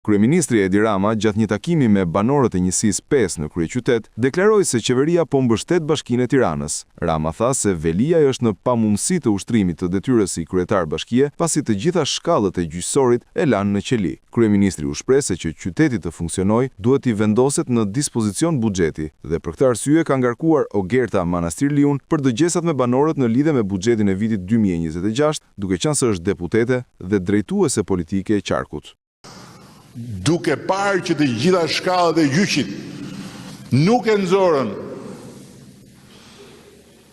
Kryeministri Edi Rama, gjatë një takimi me banorët e njësisë 5 në kryeqytet, deklaroi se qeveria po mbështet Bashkinë e Tiranës. Rama tha se Velia është në pamundësi të ushtrimit të detyrës si kryetar bashkie, pasi të gjitha shkallët e gjyqësorit e lanë në qeli. Kryeministri u shpreh se që qyteti të funksionojë, duhet i vendoset në dispozicion buxheti dhe për këtë arsye ka ngarkuar Ogerta Manastir Liun për dëgjesat me banorët në lidhje me buxhetin e vitit 2026, duke qenë se është deputete dhe drejtuese politike e qarkut. Duke parë që të gjitha shkallët e gjyqit nuk e nxorën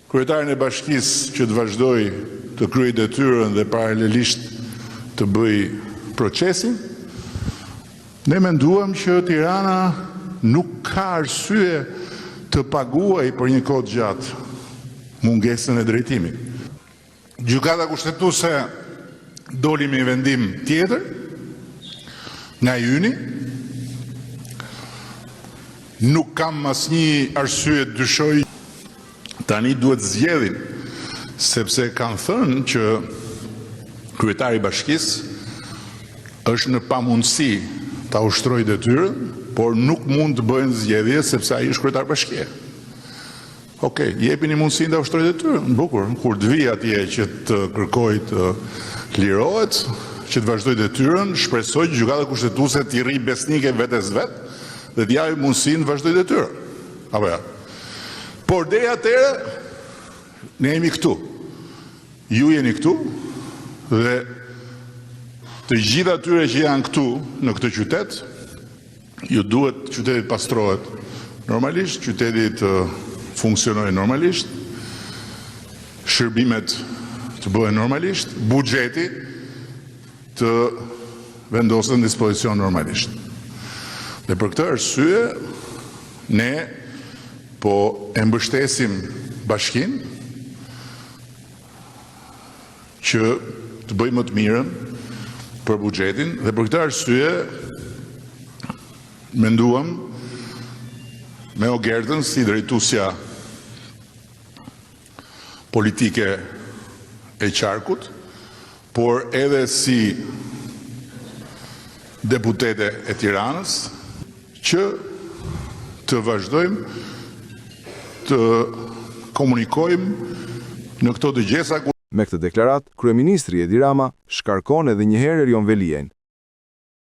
kryetarin e bashkisë që të vazhdoj të kryej detyrën dhe paralelisht të bëj procesin, ne menduam që Tirana nuk ka arsye të paguaj për një kohë gjatë mungesën e drejtimit. Gjykata kushtetuese doli me një vendim tjetër nga Yni, nuk kam asnjë arsye të dyshoj, tani duhet zgjedhin, sepse kanë thënë që kryetari i bashkisë është në pamundësi ta ushtrojë detyrën, por nuk mund të bëhen zgjedhje sepse ai është kryetar bashkie. Okej, jepini mundësinë ta ushtrojë detyrën, bukur, kur të vi atje që të kërkojë të lirohet, që të vazhdoj detyrën, shpresoj që gjykata kushtetuese t'i rri besnike vetes vet dhe t'i japë mundësinë të vazhdoj detyrën. Apo ja. Por deri atëherë ne jemi këtu. Ju jeni këtu dhe të gjithë atyre që janë këtu në këtë qytet, ju duhet qyteti të pastrohet normalisht, qyteti të funksionojë normalisht, shërbimet të bëhen normalisht, buxheti të vendoset në dispozicion normalisht. Dhe për këtë arsye, ne po e mbështesim bashkinë që të bëjë më të mirën për buxhetin dhe për këtë arsye menduam me Ogertën si drejtuesja politike e qarkut, por edhe si deputete e Tiranës, që të vazhdojmë të komunikojmë në këto dëgjesa. Me këtë deklarat, kryeministri Edi Rama shkarkon edhe një herë Erion Velien.